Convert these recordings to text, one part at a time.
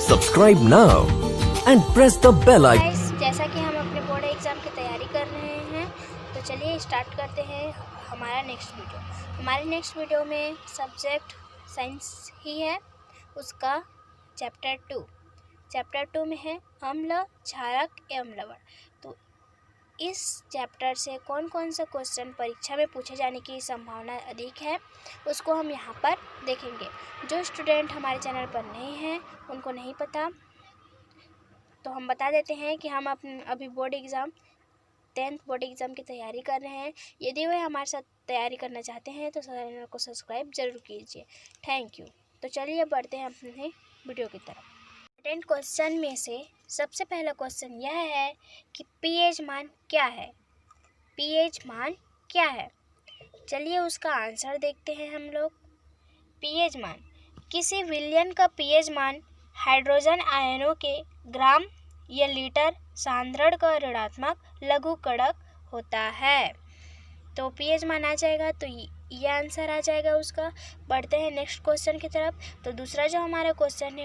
Subscribe now and press the bell icon. Guys, जैसा कि हम अपने बोर्ड एग्ज़ाम की तैयारी कर रहे हैं, तो चलिए स्टार्ट करते हैं हमारा नेक्स्ट वीडियो। हमारे नेक्स्ट वीडियो में सब्जेक्ट साइंस ही है, उसका चैप्टर टू में है अम्ल, क्षारक एवं लवण। तो इस चैप्टर से कौन कौन से क्वेश्चन परीक्षा में पूछे जाने की संभावना अधिक है, उसको हम यहाँ पर देखेंगे। जो स्टूडेंट हमारे चैनल पर नए हैं, उनको नहीं पता, तो हम बता देते हैं कि हम अभी board exam 10th board exam की तैयारी कर रहे हैं। यदि वे हमारे साथ तैयारी करना चाहते हैं तो चैनल को सब्सक्राइब जरूर कीजिए। Thank you. तो चलिए बढ़ते हैं अपने वीडियो की तरफ। इंपॉर्टेंट क्वेश्चन में से सबसे पहला क्वेश्चन यह है कि पीएच मान क्या है। पीएच मान क्या है, चलिए उसका आंसर देखते हैं हम लोग। पीएच मान, किसी विलयन का पीएच मान हाइड्रोजन आयनों के ग्राम या लीटर सांद्रण का ऋणात्मक लघुकणक होता है। तो पीएच मान आ जाएगा, तो ये आंसर आ जाएगा उसका। बढ़ते हैं नेक्स्ट क्वेश्चन की तरफ। तो दूसरा जो हमारा क्वेश्चन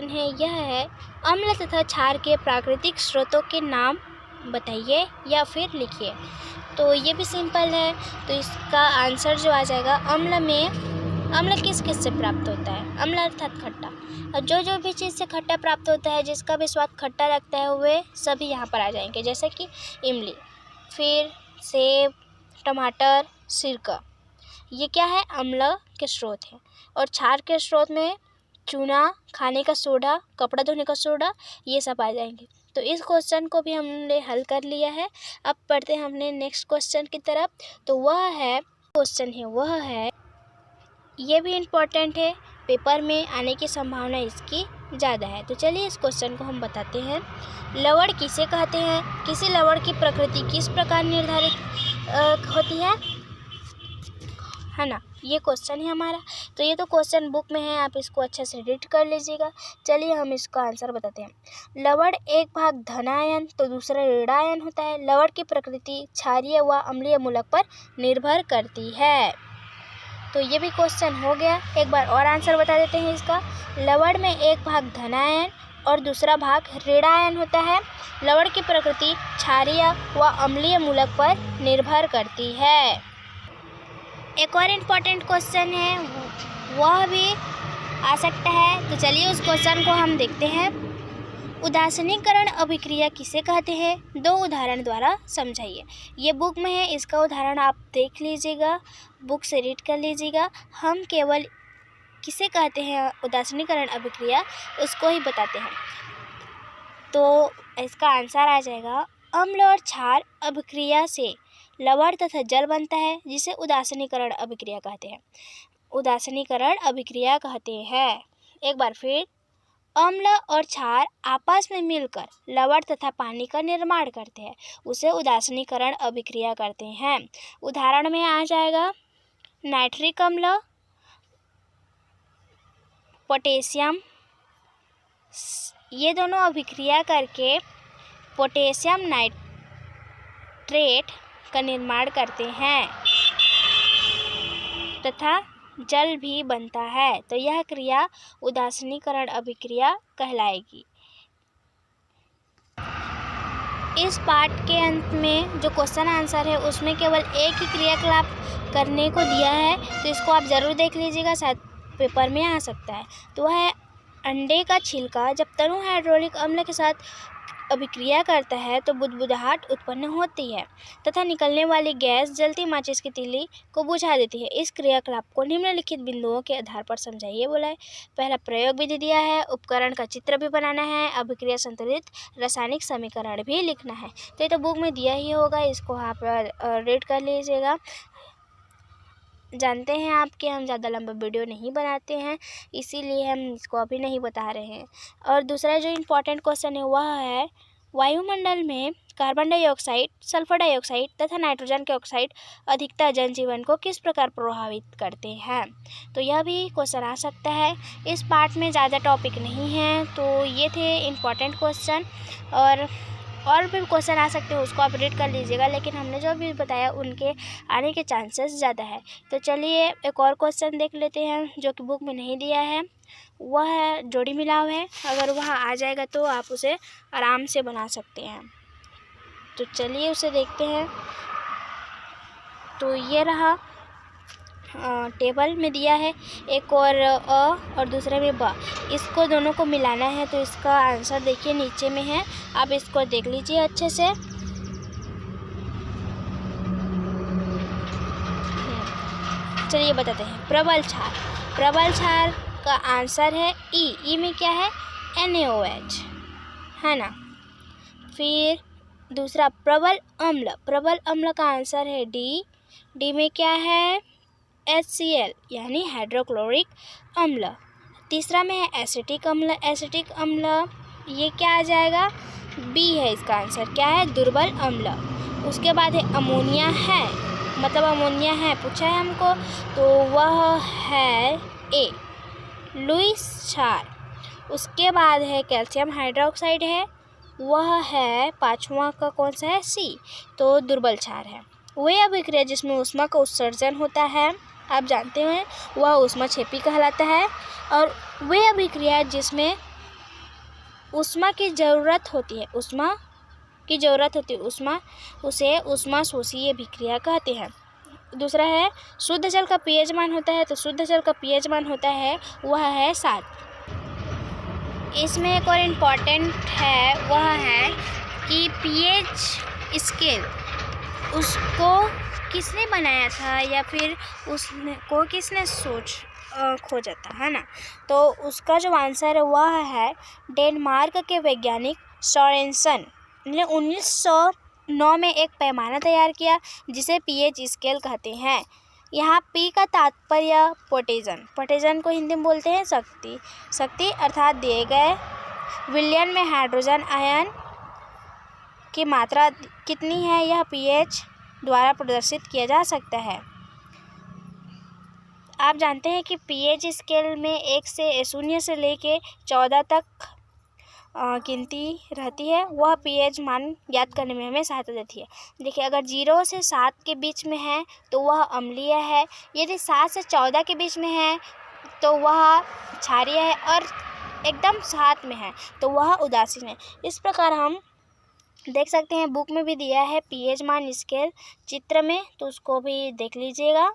है यह है अम्ल तथा क्षार के प्राकृतिक स्रोतों के नाम बताइए या फिर लिखिए। तो ये भी सिंपल है, तो इसका आंसर जो आ जाएगा अम्ल किस से प्राप्त होता है। अम्ल अर्थात खट्टा। और जो भी चीज़ से खट्टा प्राप्त होता है, जिसका भी स्वाद खट्टा लगता है, वे सभी यहाँ पर आ जाएंगे। जैसे कि इमली, फिर सेब, टमाटर, सिरका, ये क्या है, अम्ल के स्रोत हैं। और क्षार के स्रोत में चूना, खाने का सोडा, कपड़ा धोने का सोडा, ये सब आ जाएंगे। तो इस क्वेश्चन को भी हमने हल कर लिया है। अब पढ़ते हैं हमने नेक्स्ट क्वेश्चन की तरफ। तो वह है ये भी इम्पोर्टेंट है, पेपर में आने की संभावना इसकी ज़्यादा है। तो चलिए इस क्वेश्चन को हम बताते हैं। लवण किसे कहते हैं, किसी लवण की प्रकृति किस प्रकार निर्धारित होती है ना, ये क्वेश्चन है हमारा। तो ये तो क्वेश्चन बुक में है, आप इसको अच्छे से रीड कर लीजिएगा। चलिए हम इसका आंसर बताते हैं। लवण एक भाग धनायन तो दूसरा ऋणायन होता है। लवण की प्रकृति क्षारीय व अम्लीय मूलक पर निर्भर करती है। तो ये भी क्वेश्चन हो गया। एक बार और आंसर बता देते हैं इसका। लवण में एक भाग धनायन और दूसरा भाग ऋणायन होता है। लवण की प्रकृति क्षारीय व अम्लीय मूलक पर निर्भर करती है। एक और इम्पोर्टेंट क्वेश्चन है, वह भी आ सकता है। तो चलिए उस क्वेश्चन को हम देखते हैं। उदासीनीकरण अभिक्रिया किसे कहते हैं, दो उदाहरण द्वारा समझाइए। ये बुक में है, इसका उदाहरण आप देख लीजिएगा, बुक से रीड कर लीजिएगा। हम केवल किसे कहते हैं उदासीनीकरण अभिक्रिया, उसको ही बताते हैं। तो इसका आंसर आ जाएगा अम्ल और क्षार अभिक्रिया से लवण तथा जल बनता है, जिसे उदासीनीकरण अभिक्रिया कहते हैं। उदासीनीकरण अभिक्रिया कहते हैं। एक बार फिर, अम्ल और क्षार आपस में मिलकर लवण तथा पानी का निर्माण करते हैं, उसे उदासीनीकरण अभिक्रिया कहते हैं। उदाहरण में आ जाएगा नाइट्रिक अम्ल, पोटेशियम, ये दोनों अभिक्रिया करके पोटेशियम नाइट्रेट का निर्माण करते हैं तथा जल भी बनता है। तो यह क्रिया उदासीनीकरण अभिक्रिया कहलाएगी। इस पार्ट के अंत में जो क्वेश्चन आंसर है, उसमें केवल एक ही क्रियाकलाप करने को दिया है, तो इसको आप ज़रूर देख लीजिएगा, शायद पेपर में आ सकता है। तो वह है अंडे का छिलका जब तनु हाइड्रोलिक अम्ल के साथ अभिक्रिया करता है तो बुदबुदाहट उत्पन्न होती है तथा निकलने वाली गैस जलती माचिस की तीली को बुझा देती है। इस क्रियाकलाप को निम्नलिखित बिंदुओं के आधार पर समझाइए बोला है। पहला प्रयोग विधि दिया है, उपकरण का चित्र भी बनाना है, अभिक्रिया संतुलित रासायनिक समीकरण भी लिखना है। तो ये तो बुक में दिया ही होगा, इसको आप रीड कर लीजिएगा। जानते हैं आप कि हम ज़्यादा लंबा वीडियो नहीं बनाते हैं, इसीलिए हम इसको अभी नहीं बता रहे हैं। और दूसरा जो इम्पोर्टेंट क्वेश्चन है, वह है वायुमंडल में कार्बन डाइऑक्साइड, सल्फर डाइऑक्साइड तथा नाइट्रोजन के ऑक्साइड अधिकता जनजीवन को किस प्रकार प्रभावित करते हैं। तो यह भी क्वेश्चन आ सकता है। इस पार्ट में ज़्यादा टॉपिक नहीं है। तो ये थे इम्पोर्टेंट क्वेश्चन। और और भी क्वेश्चन आ सकते हैं, उसको आप रीड कर लीजिएगा, लेकिन हमने जो भी बताया उनके आने के चांसेस ज़्यादा है। तो चलिए एक और क्वेश्चन देख लेते हैं जो कि बुक में नहीं दिया है, वह है जोड़ी मिलाव है। अगर वह आ जाएगा तो आप उसे आराम से बना सकते हैं। तो चलिए उसे देखते हैं। तो ये रहा, टेबल में दिया है, एक और अ और दूसरे में ब, इसको दोनों को मिलाना है। तो इसका आंसर देखिए नीचे में है, आप इसको देख लीजिए अच्छे से। चलिए बताते हैं। प्रबल क्षार, प्रबल क्षार का आंसर है ई में क्या है, NaOH, है ना। फिर दूसरा प्रबल अम्ल, प्रबल अम्ल का आंसर है डी में क्या है, HCl यानी हाइड्रोक्लोरिक अम्ल। तीसरा में है एसिटिक अम्ल, एसिटिक अम्ल ये क्या आ जाएगा, बी है इसका आंसर, क्या है, दुर्बल अम्ल। उसके बाद है अमोनिया है, मतलब अमोनिया है पूछा है हमको, तो वह है ए, लुईस क्षार। उसके बाद है कैल्शियम हाइड्रोक्साइड है, वह है पाँचवा का कौन सा है, सी, तो दुर्बल क्षार है। वह अभिक्रिया जिसमें ऊष्मा का उत्सर्जन होता है, आप जानते हैं, वह ऊष्माक्षेपी कहलाता है। और वह अभिक्रिया जिसमें ऊष्मा की ज़रूरत होती है, ऊष्मा की ज़रूरत होती है, उसे ऊष्मा शोषी अभिक्रिया कहते हैं। दूसरा है शुद्ध जल का pH मान होता है, तो शुद्ध जल का pH मान होता है वह है 7। इसमें एक और इम्पॉर्टेंट है, वह है कि pH स्केल उसको किसने बनाया था या फिर उसको किसने खोजा था, है ना। तो उसका जो आंसर है वह है डेनमार्क के वैज्ञानिक सोरेनसन ने 1909 में एक पैमाना तैयार किया जिसे pH स्केल कहते हैं। यहाँ P का तात्पर्य पोटेजन को हिंदी में बोलते हैं शक्ति अर्थात दिए गए विलयन में हाइड्रोजन आयन की मात्रा कितनी है, यह pH द्वारा प्रदर्शित किया जा सकता है। आप जानते हैं कि pH स्केल में 1 से 0 से लेके 14 तक गिनती रहती है, वह pH मान ज्ञात करने में हमें सहायता देती है। देखिए अगर 0 से 7 के बीच में है तो वह अम्लीय है, यदि 7 से 14 के बीच में है तो वह क्षारीय है, और एकदम 7 में है तो वह उदासीन है। इस प्रकार हम देख सकते हैं, बुक में भी दिया है pH मान स्केल चित्र में, तो उसको भी देख लीजिएगा।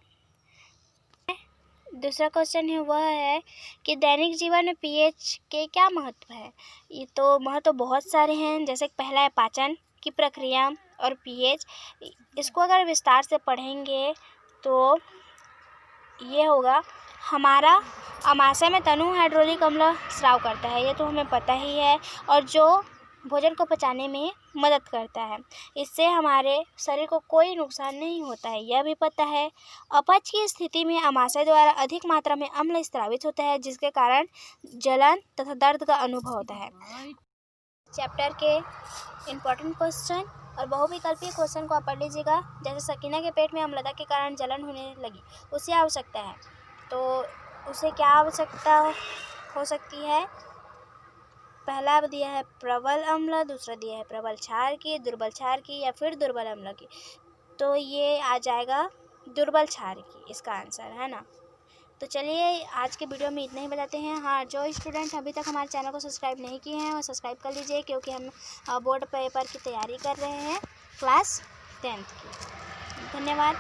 दूसरा क्वेश्चन है वह है कि दैनिक जीवन में pH के क्या महत्व है। ये तो महत्व बहुत सारे हैं, जैसे पहला है पाचन की प्रक्रिया और pH, इसको अगर विस्तार से पढ़ेंगे तो ये होगा, हमारा आमाशय में तनु हाइड्रोलिक अम्ल स्राव करता है, ये तो हमें पता ही है, और जो भोजन को पचाने में मदद करता है, इससे हमारे शरीर को कोई नुकसान नहीं होता है, यह भी पता है। अपच की स्थिति में आमाशय द्वारा अधिक मात्रा में अम्ल स्रावित होता है, जिसके कारण जलन तथा दर्द का अनुभव होता है। चैप्टर के इम्पोर्टेंट क्वेश्चन और बहुविकल्पीय क्वेश्चन को आप पढ़ लीजिएगा। जैसे सकीना के पेट में अम्लता के कारण जलन होने लगी, उसे आवश्यकता है, तो उसे क्या आवश्यकता हो सकती है। पहला दिया है प्रबल अम्ल, दूसरा दिया है प्रबल क्षार की, दुर्बल क्षार की या फिर दुर्बल अम्ल की, तो ये आ जाएगा दुर्बल क्षार की, इसका आंसर है ना। तो चलिए आज के वीडियो में इतना ही बताते हैं। हाँ, जो स्टूडेंट अभी तक हमारे चैनल को सब्सक्राइब नहीं किए हैं वो सब्सक्राइब कर लीजिए, क्योंकि हम बोर्ड पेपर की तैयारी कर रहे हैं क्लास 10th की। धन्यवाद।